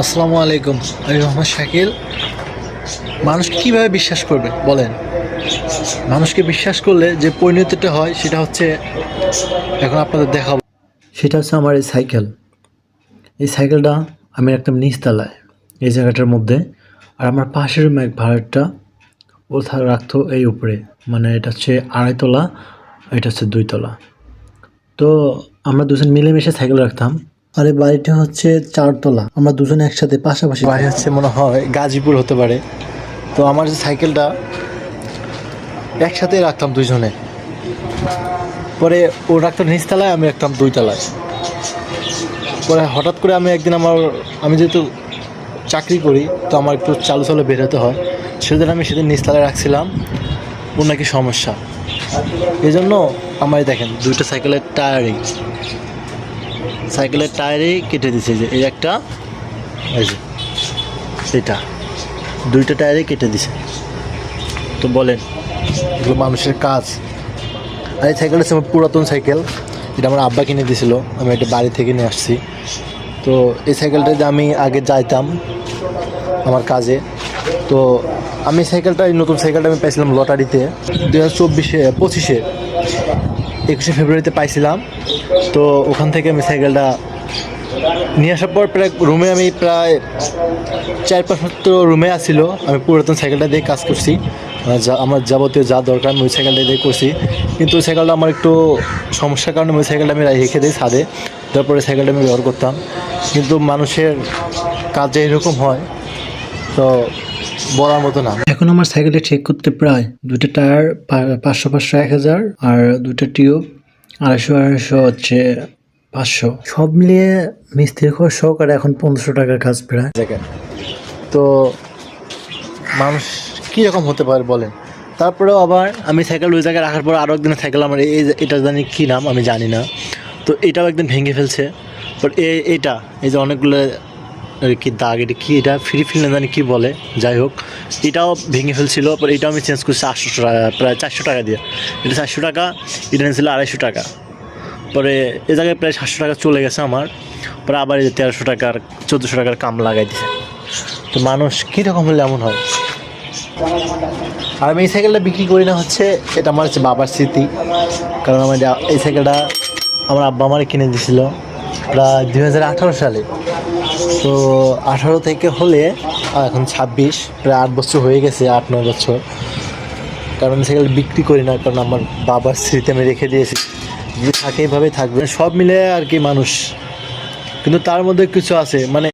আসসালামু আলাইকুম। আমি মোহাম্মদ শাকিল। মানুষকে কীভাবে বিশ্বাস করবে বলেন? মানুষকে বিশ্বাস করলে যে পরিণতিটা হয় সেটা হচ্ছে, এখন আপনাদের দেখাবো। সেটা হচ্ছে আমার এই সাইকেল। এই সাইকেলটা আমি রাখতাম নিচতলায়, এই জায়গাটার মধ্যে। আর আমার পাশের রুমে এক ভাড়াটা ও রাখতো এই উপরে, মানে এটা হচ্ছে 2.5 তলা, এটা হচ্ছে 2 তলা। তো আমরা দুজন মিলেমিশে সাইকেল রাখতাম। আর এই বাড়িটা হচ্ছে 4 তলা, আমরা দুজন একসাথে পাশাপাশি। বাড়ি হচ্ছে মনে হয় গাজীপুর হতে পারে। তো আমার যে সাইকেলটা একসাথে রাখতাম দুইজনে, পরে ও রাখতাম নিচতলায়, আমি রাখতাম 2 তলায়। পরে হঠাৎ করে আমি যেহেতু চাকরি করি, তো আমার একটু চালু চালু বেরোতে হয়, সেদিন আমি নিচতলায় রাখছিলাম। ওর নাকি সমস্যা, এই জন্য আমার দেখেন 2টা সাইকেলের টায়ারেই কেটে দিছে। যে এই একটা, এই যে এটা, 2টা টায়ারেই কেটে দিছে। তো বলেন, এগুলো মানুষের কাজ? আর এই সাইকেলটা হচ্ছে আমার পুরাতন সাইকেল, এটা আমার আব্বা কিনে দিয়েছিল, আমি একটা বাড়ি থেকে নিয়ে আসছি। তো এই সাইকেলটাতে আমি আগে যাইতাম আমার কাজে। তো আমি এই নতুন সাইকেলটা আমি পাইছিলাম লটারিতে 21শে ফেব্রুয়ারিতে পাইছিলাম। তো ওখান থেকে আমি সাইকেলটা নিয়ে আসার পর আমি প্রায় 4-5 মাস রুমে আসছিল। আমি পুরাতন সাইকেলটা দিয়ে কাজ করছি, আমার যাবতীয় যা দরকার আমি ওই সাইকেলটা দিয়ে করছি। কিন্তু ওই সাইকেলটা আমার একটু সমস্যার কারণে ওই সাইকেলটা আমি রেখে দিই ছাদে। তারপরে সাইকেলটা আমি ব্যবহার করতাম। কিন্তু মানুষের কাজে এরকম হয়, তো বলার মতো না। এখন আমার সাইকেলটা ঠিক করতে প্রায় 2টা টায়ার 500 1000, আর 2টা টিউব 250 হচ্ছে 500, সব মিলিয়ে মিস্ত্রি খরচ সহকারে এখন 1500 টাকার কাজ প্রায়। তো মানুষ কীরকম হতে পারে বলেন? তারপরেও আবার আমি সাইকেল ওই জায়গায় রাখার পর আরও একদিন সাইকেল আমার এটা জানি কী নাম আমি জানি না, তো এটাও একদিন ভেঙে ফেলছে। বাট এই যে অনেকগুলো কি দাগ, এটা কি, এটা ফিল না জানি কী বলে, যাই হোক এটাও ভেঙে ফেলছিল। পর এটাও আমি চেঞ্জ করছি 800 টাকা, প্রায় 400 টাকা দিয়ে। এটা 400 টাকা, এটা নিয়েছিল 250 টাকা। পরে এ জায়গায় প্রায় 700 টাকা চলে গেছে আমার। পরে আবার এই 1300 টাকার 1400 টাকার কাম লাগাই দিছে। তো মানুষ কীরকম হলে এমন হয়? আর আমি এই সাইকেলটা বিক্রি করি না, হচ্ছে এটা আমার হচ্ছে বাবার স্মৃতি। কারণ এই সাইকেলটা আমার আব্বা আমার কিনে দিয়েছিল প্রায় 2018 সালে। তো 18 থেকে হলে এখন 26, প্রায় 8 বছর হয়ে গেছে, 8-9 বছর। কারণ সাইকেল বিক্রি করি না, কারণ আমার বাবার স্মৃতি আমি রেখে দিয়েছি, যে থাকে এইভাবেই থাকবে। সব মিলে আর কি মানুষ, কিন্তু তার মধ্যে কিছু আছে, মানে